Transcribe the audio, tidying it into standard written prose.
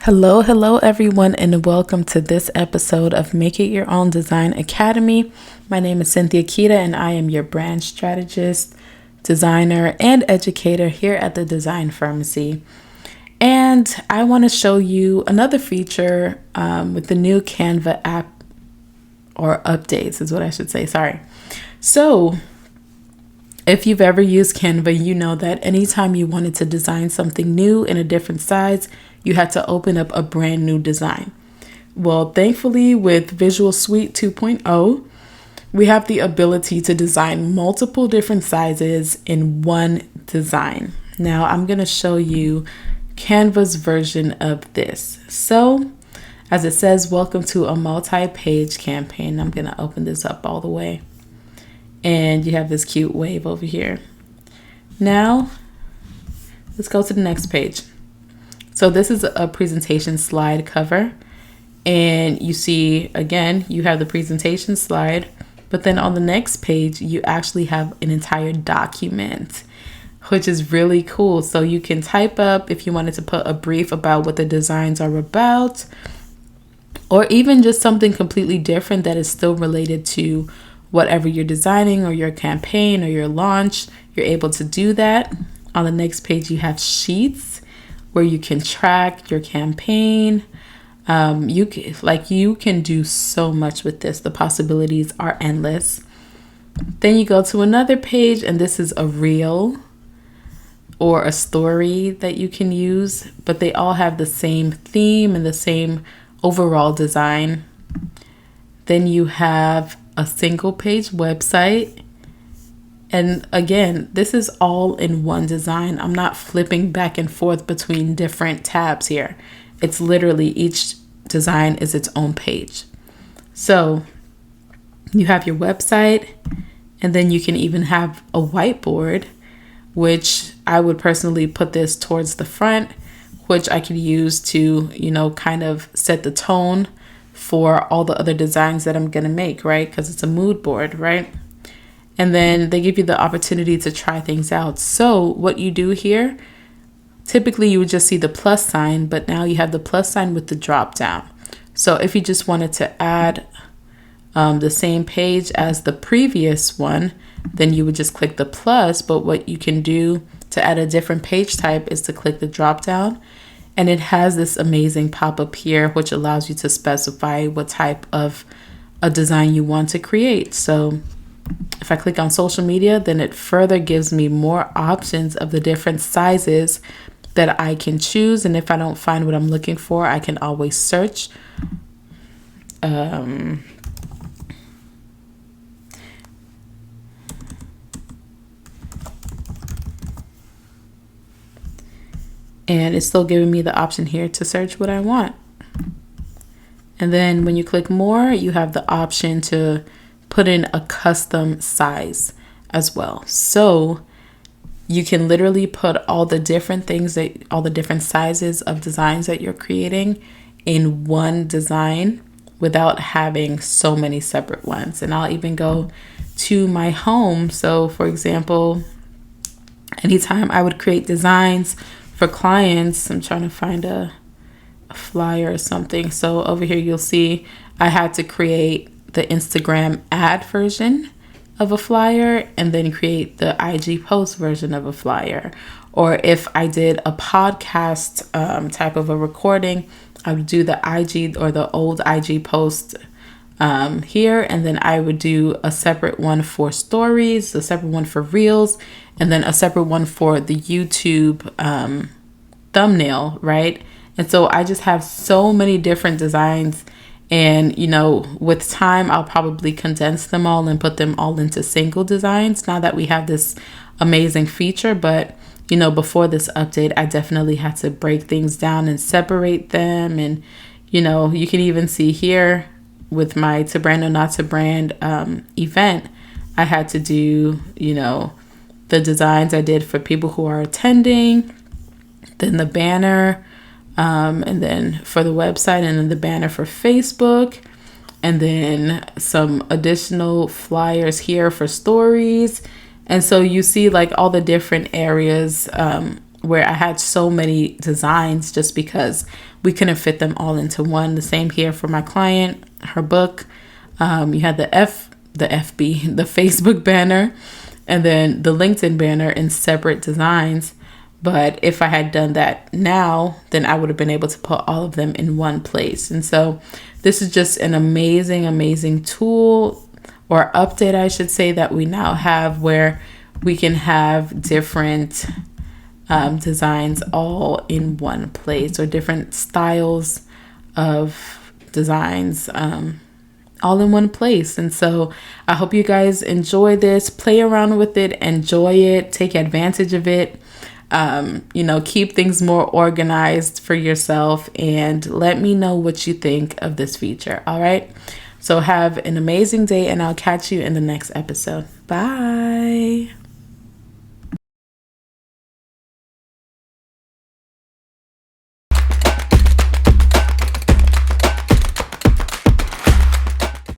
Hello everyone, and welcome to this episode of Make It Your Own Design Academy. My name is Cynthia Kita, and I am your brand strategist, designer, and educator here at the Design Pharmacy. And I want to show you another feature with the new Canva app, or updates is what I should say, sorry. So if you've ever used Canva, you know that anytime you wanted to design something new in a different size, you had to open up a brand new design. Well, thankfully with Visual Suite 2.0, we have the ability to design multiple different sizes in one design. Now I'm going to show you Canva's version of this. So as it says, welcome to a multi-page campaign. I'm going to open this up all the way. And you have this cute wave over here. Now, let's go to the next page. So this is a presentation slide cover. And you see, again, you have the presentation slide. But then on the next page, you actually have an entire document, which is really cool. So you can type up if you wanted to put a brief about what the designs are about, or even just something completely different that is still related to whatever you're designing or your campaign or your launch. You're able to do that. On the next page, you have sheets where you can track your campaign. You can do so much with this. The possibilities are endless. Then you go to another page, and this is a reel or a story that you can use, but they all have the same theme and the same overall design. Then you have a single page website. And again, this is all in one design. I'm not flipping back and forth between different tabs here. It's literally each design is its own page. So you have your website, and then you can even have a whiteboard, which I would personally put this towards the front, which I could use to, kind of set the tone for all the other designs that I'm going to make, right? Because it's a mood board, right? And then they give you the opportunity to try things out. So what you do here, typically you would just see the plus sign, but now you have the plus sign with the drop down. So if you just wanted to add the same page as the previous one, then you would just click the plus. But what you can do to add a different page type is to click the drop down. And it has this amazing pop-up here, which allows you to specify what type of a design you want to create. So if I click on social media, then it further gives me more options of the different sizes that I can choose. And if I don't find what I'm looking for, I can always search. And it's still giving me the option here to search what I want. And then when you click more, you have the option to put in a custom size as well. So you can literally put all the different things all the different sizes of designs that you're creating in one design without having so many separate ones. And I'll even go to my home. So for example, anytime I would create designs for clients, I'm trying to find a flyer or something. So over here, you'll see I had to create the Instagram ad version of a flyer and then create the IG post version of a flyer. Or if I did a podcast type of a recording, I would do the IG or the old IG post here, and then I would do a separate one for stories, a separate one for reels, and then a separate one for the YouTube thumbnail, right? And so I just have so many different designs, and with time I'll probably condense them all and put them all into single designs now that we have this amazing feature. But before this update, I definitely had to break things down and separate them. And you can even see here with my To Brand or Not to Brand event, I had to do the designs I did for people who are attending, then the banner, and then for the website, and then the banner for Facebook, and then some additional flyers here for stories. And so you see like all the different areas where I had so many designs just because we couldn't fit them all into one. The same here for my client, her book. You had the FB, the Facebook banner, and then the LinkedIn banner in separate designs. But if I had done that now, then I would have been able to put all of them in one place. And so this is just an amazing, amazing tool, or update, I should say, that we now have, where we can have different designs all in one place, or different styles of designs all in one place. And so I hope you guys enjoy this, play around with it, enjoy it, take advantage of it. Keep things more organized for yourself, and let me know what you think of this feature. All right. So have an amazing day, and I'll catch you in the next episode. Bye.